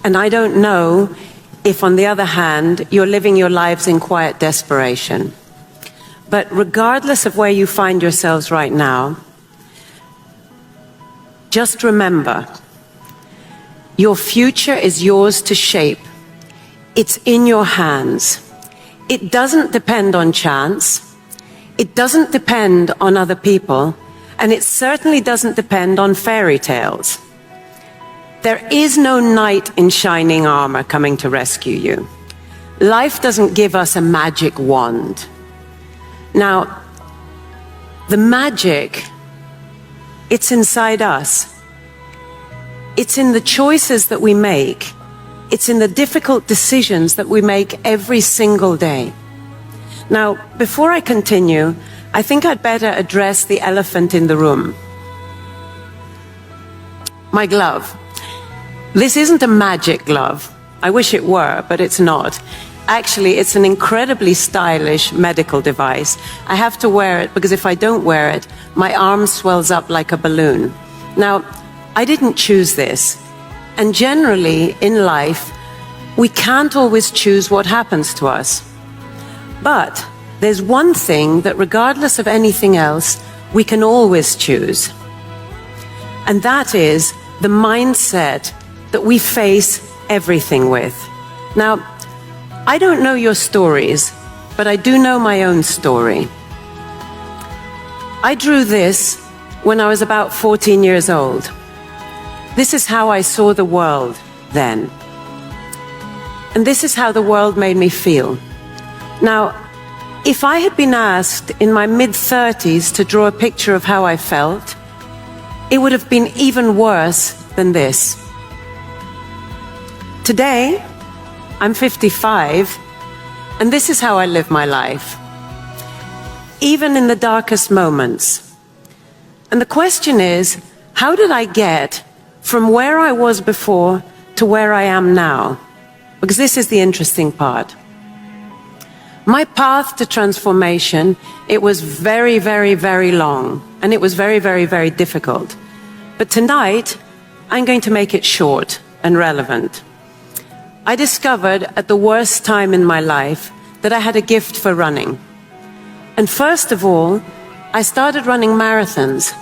And I don't know if, on the other hand, you're living your lives in quiet desperation. But regardless of where you find yourselves right now, just remember, your future is yours to shape. It's in your hands. It doesn't depend on chance. It doesn't depend on other people. And it certainly doesn't depend on fairy tales. There is no knight in shining armor coming to rescue you. Life doesn't give us a magic wand. Now, the magic, it's inside us. It's in the choices that we make. It's in the difficult decisions that we make every single day. Now, before I continue, I think I'd better address the elephant in the room. My glove. This isn't a magic glove. I wish it were, but it's not. Actually, it's an incredibly stylish medical device. I have to wear it because if I don't wear it, my arm swells up like a balloon. Now, I didn't choose this. And generally, in life, we can't always choose what happens to us. But there's one thing that, regardless of anything else, we can always choose. And that is the mindset that we face everything with. Now, I don't know your stories, but I do know my own story. I drew this when I was about 14 years old. This is how I saw the world then. And this is how the world made me feel. Now, if I had been asked in my mid-30s to draw a picture of how I felt, it would have been even worse than this. Today, I'm 55, and this is how I live my life, even in the darkest moments. And the question is, how did I get from where I was before to where I am now? Because this is the interesting part. My path to transformation, it was very, very, very long, and it was very, very, very difficult. But tonight, I'm going to make it short and relevant. I discovered at the worst time in my life that I had a gift for running. And first of all, I started running marathons.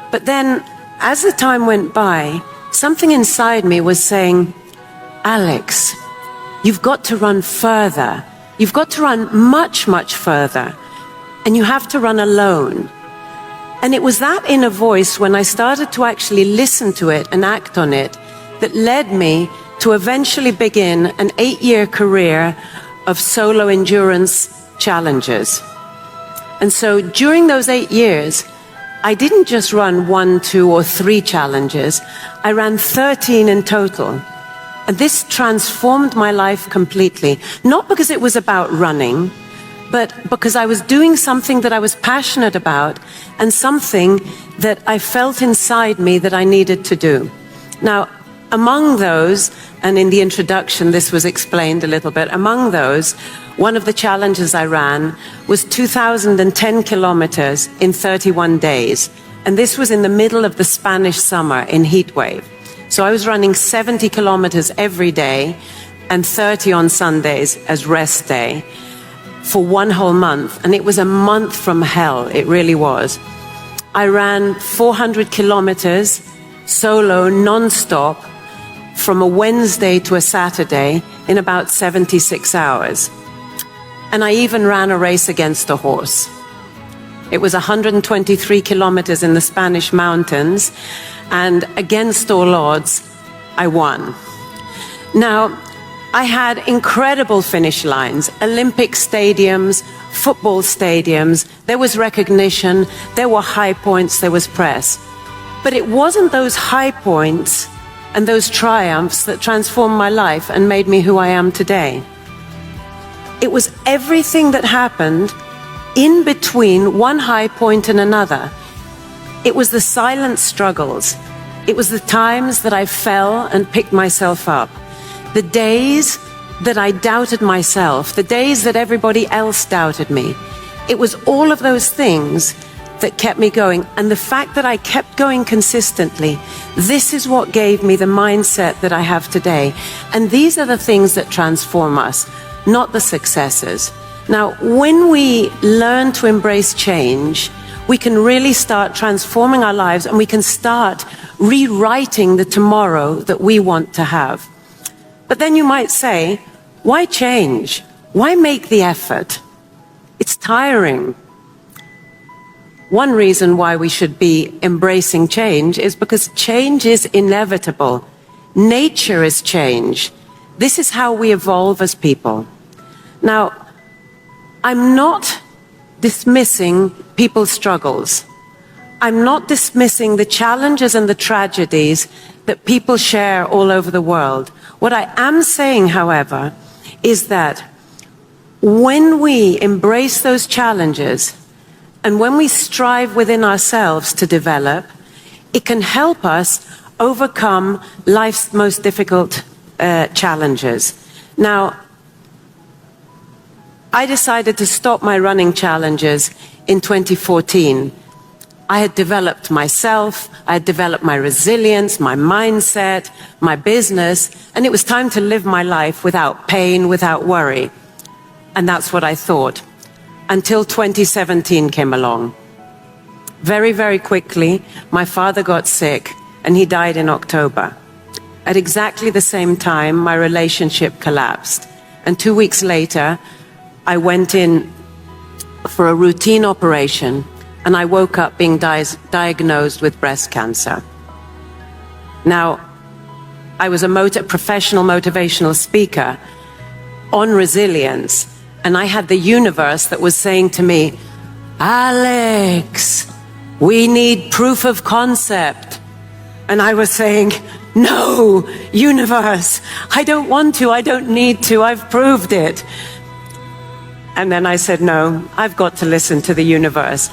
But then, as the time went by, something inside me was saying, Alex, you've got to run further. You've got to run much, much further. And you have to run alone. And it was that inner voice, when I started to actually listen to it and act on it, that led me to eventually begin an 8-year career of solo endurance challenges. And so during those 8 years, I didn't just run 1, 2, or 3 challenges. I ran 13 in total. And this transformed my life completely. Not because it was about running, but because I was doing something that I was passionate about and something that I felt inside me that I needed to do. Now, among those, and in the introduction this was explained a little bit, among those, one of the challenges I ran was 2,010 kilometers in 31 days. And this was in the middle of the Spanish summer in heat wave. So I was running 70 kilometers every day and 30 on Sundays as rest day for one whole month. And it was a month from hell, it really was. I ran 400 kilometers solo, non-stop, from a Wednesday to a Saturday in about 76 hours. And I even ran a race against a horse. It was 123 kilometers in the Spanish mountains, and against all odds, I won. Now, I had incredible finish lines, Olympic stadiums, football stadiums, there was recognition, there were high points, there was press. But it wasn't those high points and those triumphs that transformed my life and made me who I am today. It was everything that happened in between one high point and another. It was the silent struggles. It was the times that I fell and picked myself up. The days that I doubted myself, the days that everybody else doubted me. It was all of those things that kept me going. And the fact that I kept going consistently, this is what gave me the mindset that I have today. And these are the things that transform us, not the successes. Now, when we learn to embrace change, we can really start transforming our lives, and we can start rewriting the tomorrow that we want to have. But then you might say, why change? Why make the effort? It's tiring. One reason why we should be embracing change is because change is inevitable. Nature is change. This is how we evolve as people. Now, I'm not dismissing people's struggles. I'm not dismissing the challenges and the tragedies that people share all over the world. What I am saying, however, is that when we embrace those challenges and when we strive within ourselves to develop, it can help us overcome life's most difficult challenges. Now, I decided to stop my running challenges in 2014. I had developed myself, I had developed my resilience, my mindset, my business, and it was time to live my life without pain, without worry. And that's what I thought, until 2017 came along. Very, very quickly, my father got sick, and he died in October. At exactly the same time, my relationship collapsed. And 2 weeks later, I went in for a routine operation, and I woke up being diagnosed with breast cancer. Now, I was a professional motivational speaker on resilience, and I had the universe that was saying to me, Alex, we need proof of concept. And I was saying, no, universe, I don't want to, I don't need to, I've proved it. And then I said, no, I've got to listen to the universe.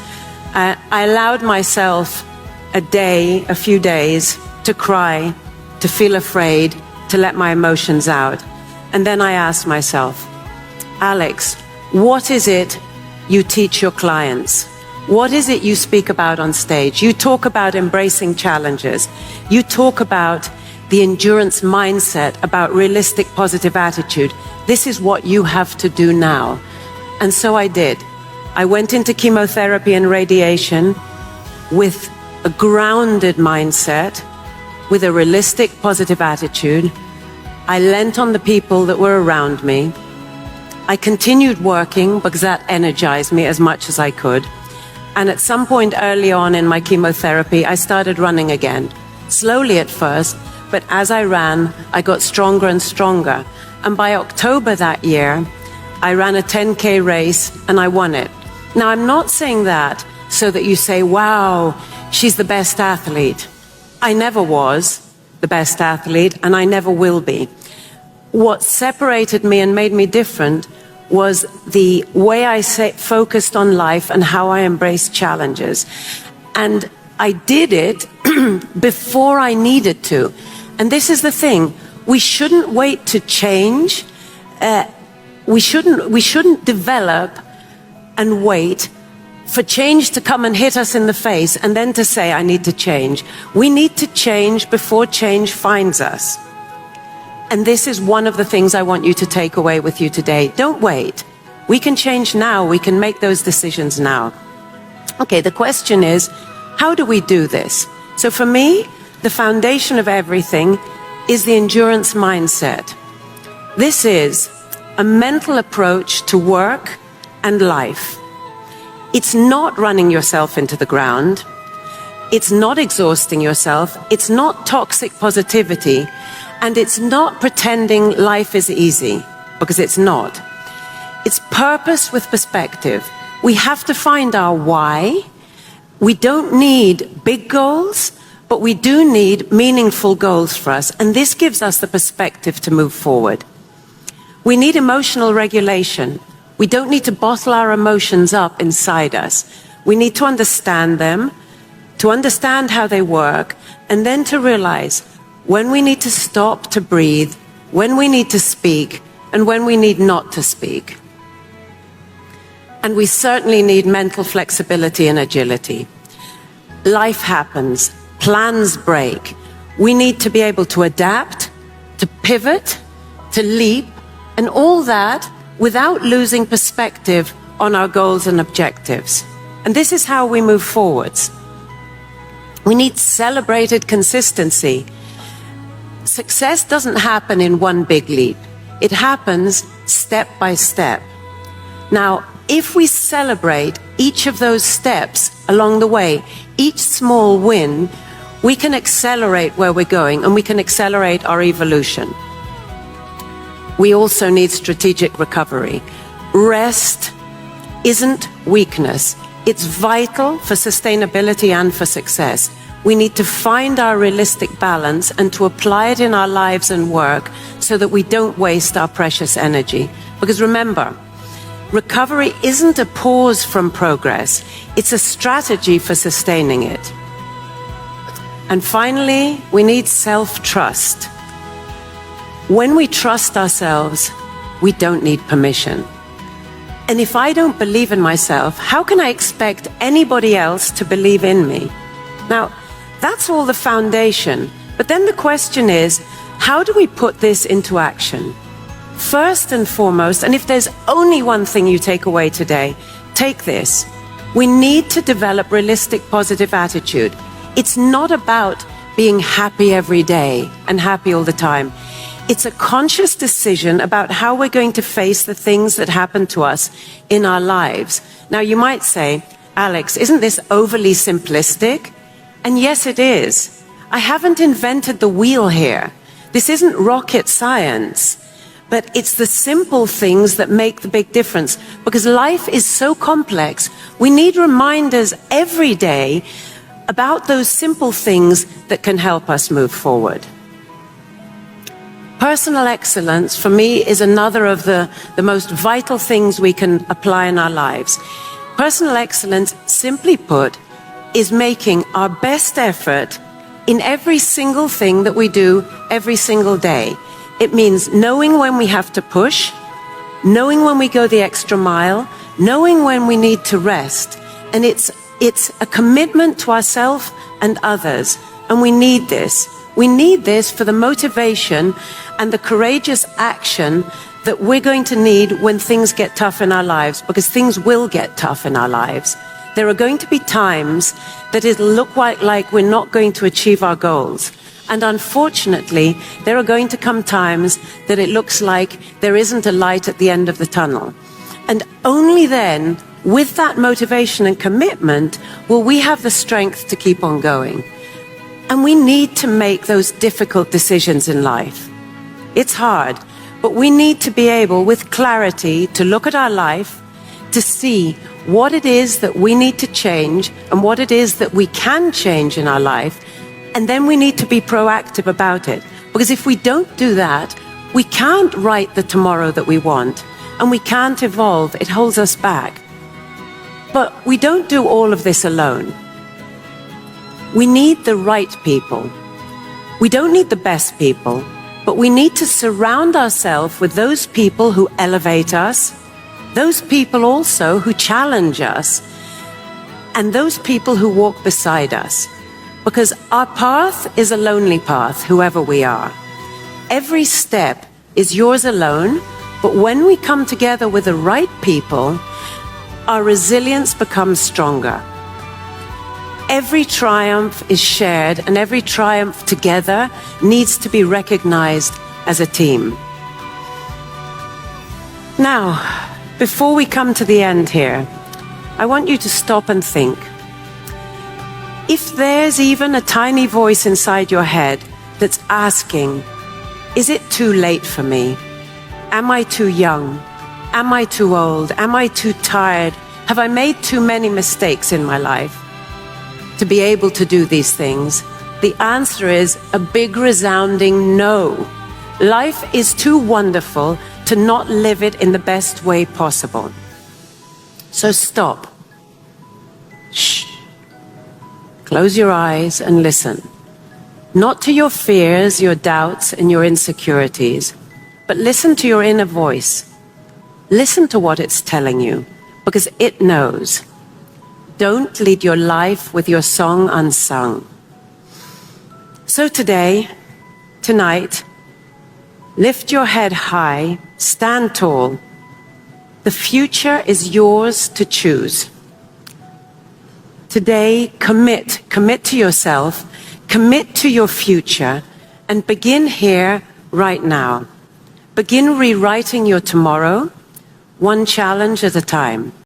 I allowed myself a few days to cry, to feel afraid, to let my emotions out. And then I asked myself, Alex, what is it you teach your clients? What is it you speak about on stage? You talk about embracing challenges. You talk about the endurance mindset, about realistic positive attitude. This is what you have to do now. And so I did. I went into chemotherapy and radiation with a grounded mindset, with a realistic positive attitude. I lent on the people that were around me. I continued working because that energized me as much as I could. And at some point early on in my chemotherapy, I started running again. Slowly at first, but as I ran, I got stronger and stronger. And by October that year, I ran a 10K race and I won it. Now, I'm not saying that so that you say, wow, she's the best athlete. I never was the best athlete, and I never will be. What separated me and made me different was the way I focused on life and how I embraced challenges. And I did it before I needed to. And this is the thing. We shouldn't wait to change. We shouldn't develop and wait for change to come and hit us in the face and then to say, I need to change. We need to change before change finds us. And this is one of the things I want you to take away with you today. Don't wait. We can change now. We can make those decisions now. Okay, the question is, how do we do this? So for me, the foundation of everything is the endurance mindset. This is a mental approach to work and life. It's not running yourself into the ground. It's not exhausting yourself. It's not toxic positivity. And it's not pretending life is easy, because it's not. It's purpose with perspective. We have to find our why. We don't need big goals, but we do need meaningful goals for us. And this gives us the perspective to move forward. We need emotional regulation. We don't need to bottle our emotions up inside us. We need to understand them, to understand how they work, and then to realize when we need to stop to breathe, when we need to speak, and when we need not to speak. And we certainly need mental flexibility and agility. Life happens, plans break. We need to be able to adapt, to pivot, to leap, and all that without losing perspective on our goals and objectives. And this is how we move forwards. We need celebrated consistency. Success doesn't happen in one big leap. It happens step by step. Now, if we celebrate each of those steps along the way, each small win, we can accelerate where we're going and we can accelerate our evolution. We also need strategic recovery. Rest isn't weakness. It's vital for sustainability and for success. We need to find our realistic balance and to apply it in our lives and work so that we don't waste our precious energy. Because remember, recovery isn't a pause from progress. It's a strategy for sustaining it. And finally, we need self-trust. When we trust ourselves, we don't need permission. And if I don't believe in myself, how can I expect anybody else to believe in me? Now, that's all the foundation. But then the question is, how do we put this into action? First and foremost, and if there's only one thing you take away today, take this. We need to develop realistic positive attitude. It's not about being happy every day and happy all the time. It's a conscious decision about how we're going to face the things that happen to us in our lives. Now, you might say, Alex, isn't this overly simplistic? And yes, it is. I haven't invented the wheel here. This isn't rocket science. But it's the simple things that make the big difference. Because life is so complex, we need reminders every day about those simple things that can help us move forward. Personal excellence, for me, is another of the most vital things we can apply in our lives. Personal excellence, simply put, is making our best effort in every single thing that we do every single day. It means knowing when we have to push, knowing when we go the extra mile, knowing when we need to rest. And it's a commitment to ourselves and others. And we need this. We need this for the motivation and the courageous action that we're going to need when things get tough in our lives, because things will get tough in our lives. There are going to be times that it'll look like we're not going to achieve our goals. And unfortunately, there are going to come times that it looks like there isn't a light at the end of the tunnel. And only then, with that motivation and commitment, will we have the strength to keep on going. And we need to make those difficult decisions in life. It's hard, but we need to be able, with clarity, to look at our life, to see what it is that we need to change and what it is that we can change in our life. And then we need to be proactive about it. Because if we don't do that, we can't write the tomorrow that we want, and we can't evolve. It holds us back. But we don't do all of this alone. We need the right people. We don't need the best people, but we need to surround ourselves with those people who elevate us, those people also who challenge us, and those people who walk beside us. Because our path is a lonely path, whoever we are. Every step is yours alone, but when we come together with the right people, our resilience becomes stronger. Every triumph is shared, and every triumph together needs to be recognized as a team. Now, before we come to the end here, I want you to stop and think. If there's even a tiny voice inside your head that's asking, is it too late for me? Am I too young? Am I too old? Am I too tired? Have I made too many mistakes in my life to be able to do these things? The answer is a big resounding no. Life is too wonderful to not live it in the best way possible. So stop. Shh. Close your eyes and listen. Not to your fears, your doubts, and your insecurities, but listen to your inner voice. Listen to what it's telling you, because it knows. Don't lead your life with your song unsung. So today, tonight, lift your head high, stand tall. The future is yours to choose. Today, commit to yourself, commit to your future, and begin here right now. Begin rewriting your tomorrow, one challenge at a time.